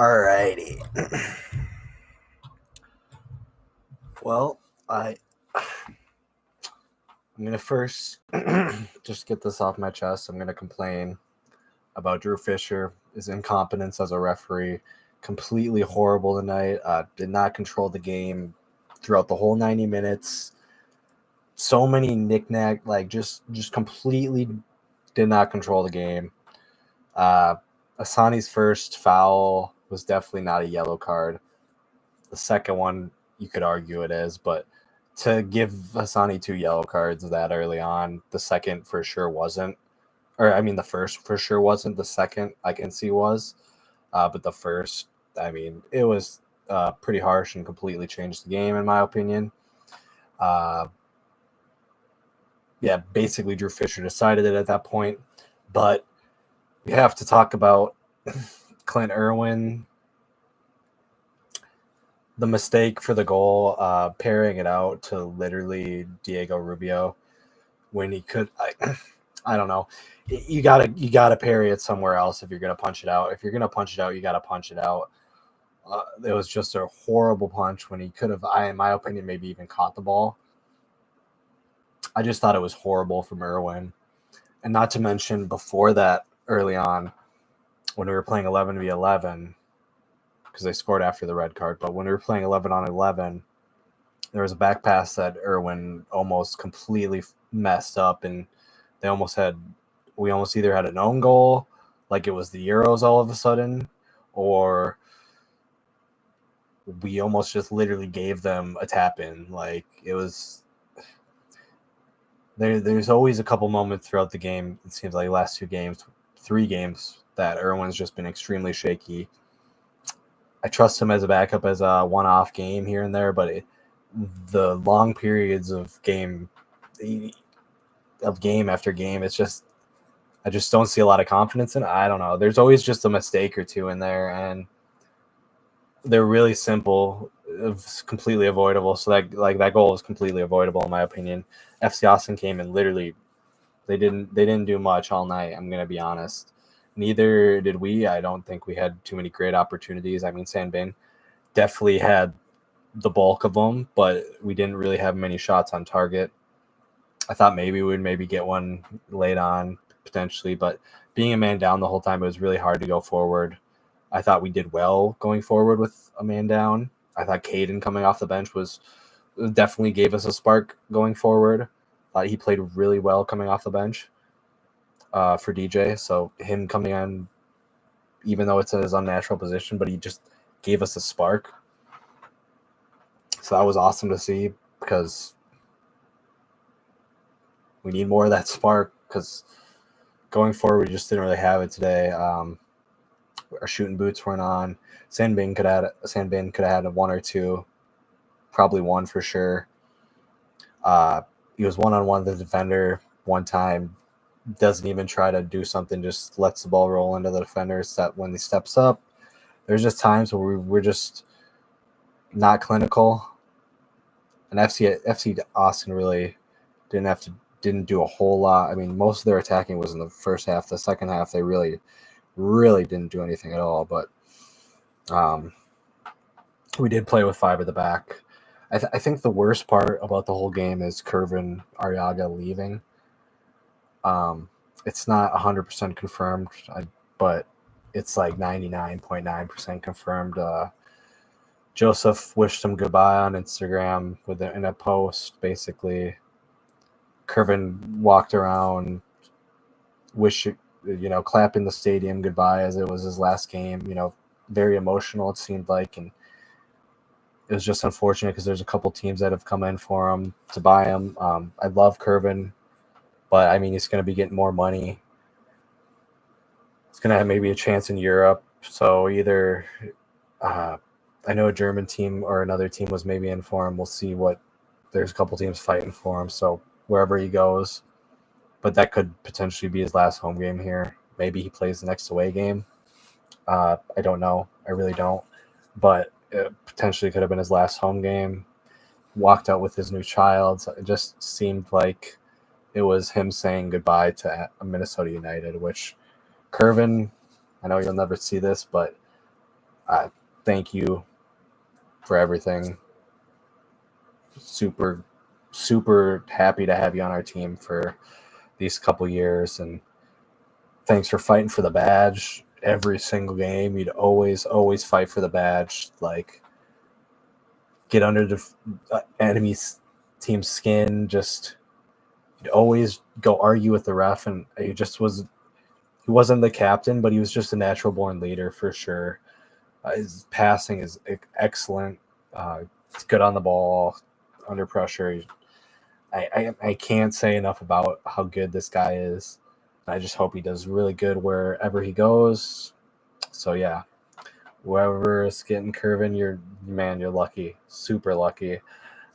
Alrighty. Well, I'm gonna first just get this off my chest. I'm gonna complain about Drew Fischer, his incompetence as a referee. Completely horrible tonight. Did not control the game throughout the whole 90 minutes. So many knick-knack, just completely did not control the game. Asani's first foul was definitely not a yellow card. The second one, you could argue it is, but to give Hassani 2 yellow cards that early on, the second for sure wasn't. Or, I mean, the first for sure wasn't. The second, I can see was. But the first, I mean, it was pretty harsh and completely changed the game, in my opinion. Basically, Drew Fischer decided it at that point. But we have to talk about Clint Irwin. The mistake for the goal, pairing it out to literally Diego Rubio when he could. I don't know. You gotta parry it somewhere else if you're gonna punch it out. If you're gonna punch it out, you gotta punch it out. It was just a horrible punch when he could have, in my opinion, maybe even caught the ball. I just thought it was horrible from Irwin, and not to mention before that, early on, when we were playing 11v11. Because they scored after the red card. But when we were playing 11-on-11, there was a back pass that Irwin almost completely messed up, and we almost either had an own goal, like it was the Euros all of a sudden, or we almost just literally gave them a tap in. Like it was. There's always a couple moments throughout the game. It seems like last 3 games, that Irwin's just been extremely shaky. I trust him as a backup as a one-off game here and there, but the long periods of game after game, it's just I just don't see a lot of confidence in it. I don't know. There's always just a mistake or two in there, and they're really simple, it's completely avoidable. So that goal is completely avoidable in my opinion. FC Austin came and literally they didn't do much all night. I'm gonna be honest. Neither did we. I don't think we had too many great opportunities. I mean, Sanbin definitely had the bulk of them, but we didn't really have many shots on target. I thought maybe we'd get one late on, potentially, but being a man down the whole time, it was really hard to go forward. I thought we did well going forward with a man down. I thought Caden coming off the bench definitely gave us a spark going forward. Thought he played really well coming off the bench. For DJ, so him coming on, even though it's in his unnatural position, but he just gave us a spark. So that was awesome to see, because we need more of that spark, because going forward, we just didn't really have it today. Our shooting boots weren't on. Sanbin could have had a 1 or 2, probably 1 for sure. He was one-on-one with the defender one time. Doesn't even try to do something, just lets the ball roll into the defender. When he steps up, there's just times where we're just not clinical. And FC Austin really didn't do a whole lot. I mean, most of their attacking was in the first half. The second half, they really, really didn't do anything at all. But we did play with 5 at the back. I think the worst part about the whole game is Kervin Arriaga leaving. It's not 100% confirmed, but it's like 99.9% confirmed. Joseph wished him goodbye on Instagram in a post. Basically, Kervin walked around, clapping the stadium goodbye as it was his last game. Very emotional, it seemed like, and it was just unfortunate because there's a couple teams that have come in for him to buy him. I love Kervin. But, I mean, he's going to be getting more money. He's going to have maybe a chance in Europe. So either I know a German team or another team was maybe in for him. We'll see there's a couple teams fighting for him. So wherever he goes. But that could potentially be his last home game here. Maybe he plays the next away game. I don't know. I really don't. But it potentially could have been his last home game. Walked out with his new child. So it just seemed like it was him saying goodbye to Minnesota United, which Kervin, I know you'll never see this, but Thank you for everything. Super, super happy to have you on our team for these couple years, and thanks for fighting for the badge every single game. You'd always fight for the badge, like get under the enemy team's skin. Just you'd always go argue with the ref, and he wasn't the captain, but he was just a natural born leader for sure. His passing is excellent. He's good on the ball, under pressure. I can't say enough about how good this guy is. I just hope he does really good wherever he goes. So yeah, whoever is getting Curvin, you're lucky, super lucky.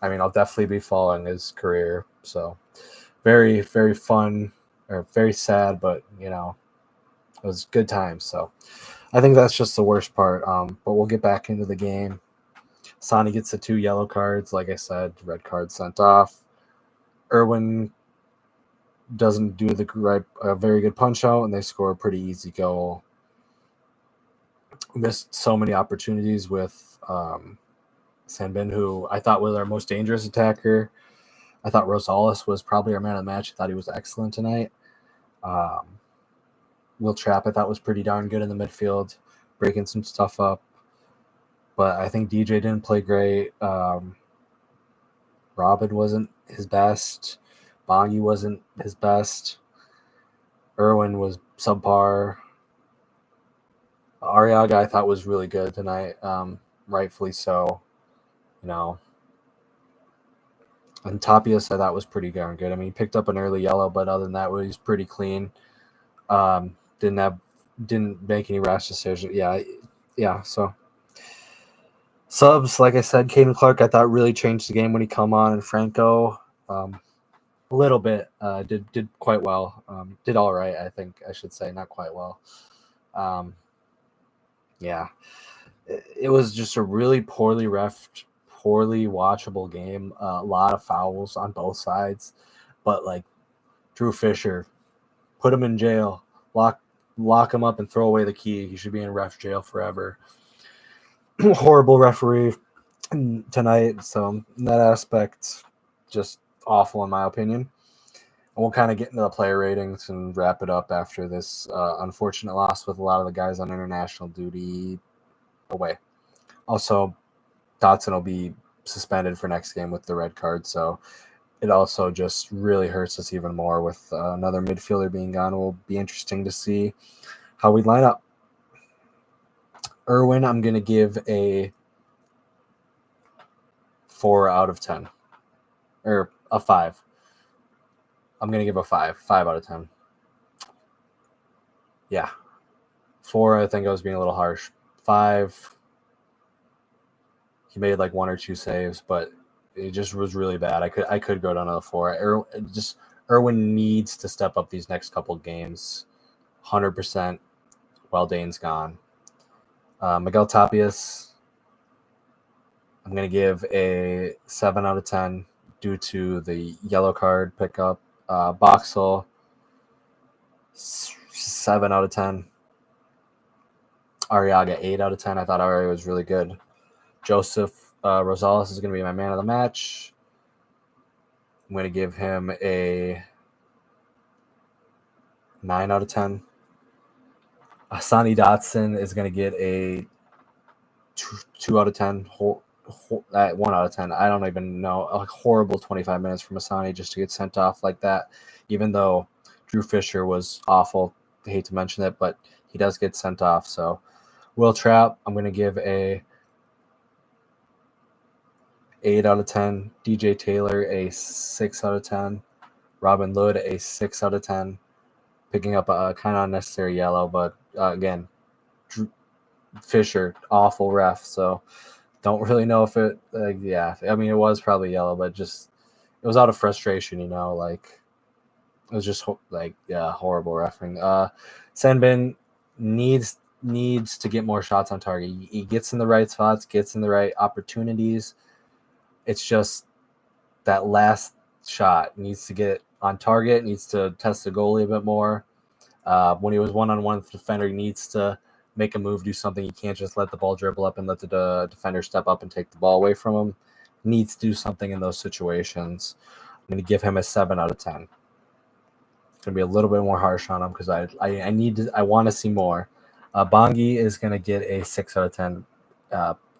I mean, I'll definitely be following his career. So very, very fun, or very sad, but it was good times. So I think that's just the worst part. But we'll get back into the game. Sonny gets the 2 yellow cards. Like I said, red card sent off. Irwin doesn't do a very good punch out, and they score a pretty easy goal. Missed so many opportunities with Sanbin, who I thought was our most dangerous attacker. I thought Rosales was probably our man of the match. I thought he was excellent tonight. Will Trapp, I thought, was pretty darn good in the midfield, breaking some stuff up. But I think DJ didn't play great. Robin wasn't his best. Bongi wasn't his best. Irwin was subpar. Arriaga, I thought, was really good tonight, rightfully so. And Tapias, I thought, was pretty darn good. I mean, he picked up an early yellow, but other than that, he was pretty clean. Didn't make any rash decisions. Yeah. So subs, like I said, Caden Clark, I thought, really changed the game when he come on, and Franco, a little bit, did quite well. Did all right, I think I should say, not quite well. Yeah, it was just a really poorly refed, poorly watchable game. A lot of fouls on both sides, but like Drew Fischer, put him in jail, lock him up, and throw away the key. He should be in ref jail forever. Horrible referee tonight. So in that aspect, just awful in my opinion. And we'll kind of get into the player ratings and wrap it up after this unfortunate loss with a lot of the guys on international duty away. Also, Dotson will be suspended for next game with the red card, so it also just really hurts us even more with another midfielder being gone. It will be interesting to see how we line up. Irwin, I'm going to give a 4 out of 10. Or a 5. I'm going to give a 5. 5 out of 10. Yeah. 4, I think I was being a little harsh. 5, he made like 1 or 2 saves, but it just was really bad. I could go down to a 4. Irwin needs to step up these next couple games. 100% while Dane's gone. Miguel Tapias, I'm going to give a 7 out of 10 due to the yellow card pickup. Boxall, 7 out of 10. Arriaga, 8 out of 10. I thought Arriaga was really good. Joseph Rosales is going to be my man of the match. I'm going to give him a 9 out of 10. Asani Dotson is going to get a 2 out of 10. 1 out of 10. I don't even know. A horrible 25 minutes from Asani just to get sent off like that, even though Drew Fischer was awful. I hate to mention it, but he does get sent off. So Will Trapp, I'm going to give a 8 out of 10. DJ Taylor, a 6 out of 10. Robin Lod, a 6 out of 10. Picking up a kind of unnecessary yellow, but again, Fischer, awful ref. So don't really know if it, I mean, it was probably yellow, but just, it was out of frustration, like, it was just horrible refereeing. Sanbin needs to get more shots on target. He gets in the right spots, gets in the right opportunities. It's just that last shot needs to get on target, needs to test the goalie a bit more. When he was one-on-one with the defender, he needs to make a move, do something. You can't just let the ball dribble up and let the defender step up and take the ball away from him. Needs to do something in those situations. I'm going to give him a 7 out of 10. Going to be a little bit more harsh on him because I want to see more. Bongi is going to get a 6 out of 10.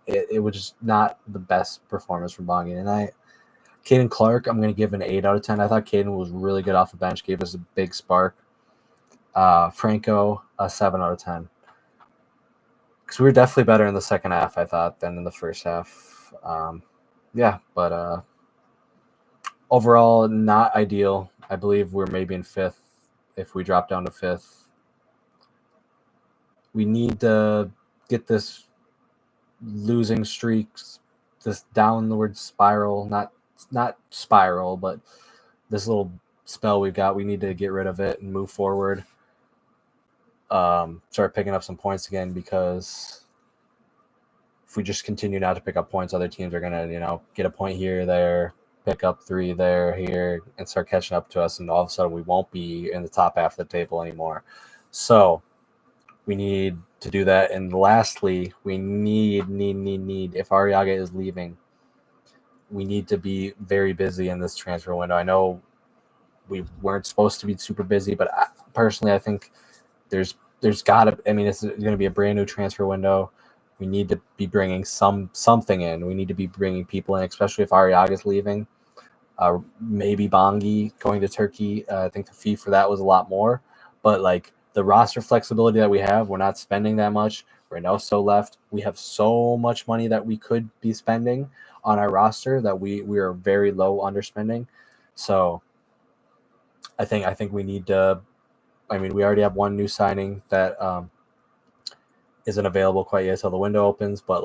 It was just not the best performance from Bongi tonight. Caden Clark, I'm going to give an 8 out of 10. I thought Caden was really good off the bench, gave us a big spark. Franco, a 7 out of 10. Because we were definitely better in the second half, I thought, than in the first half. But overall, not ideal. I believe we're maybe in 5th if we drop down to 5th. We need to get this losing streaks, this downward spiral, not spiral, but this little spell we've got, we need to get rid of it and move forward. Start picking up some points again, because if we just continue not to pick up points, other teams are going to, get a point here, there, pick up 3 there, here, and start catching up to us, and all of a sudden we won't be in the top half of the table anymore. So we need to do that. And lastly, we need, if Arriaga is leaving, we need to be very busy in this transfer window. I know we weren't supposed to be super busy, but I think there's got to, it's going to be a brand new transfer window. We need to be bringing something in. We need to be bringing people in, especially if Arriaga is leaving. Maybe Bongi going to Turkey. I think the fee for that was a lot more. But the roster flexibility that we have, we're not spending that much. Reynoso left. We have so much money that we could be spending on our roster that we are very low underspending. So I think we need to. We already have one new signing that isn't available quite yet until the window opens. But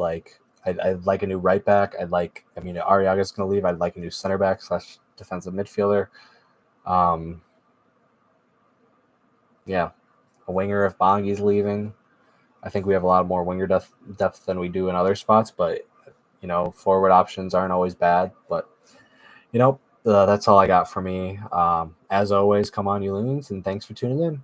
I'd like a new right back. Arriaga's going to leave. I'd like a new center back / defensive midfielder. A winger if Bongi's leaving. I think we have a lot more winger depth than we do in other spots, but forward options aren't always bad. But that's all I got for me. As always, come on, you loons, and thanks for tuning in.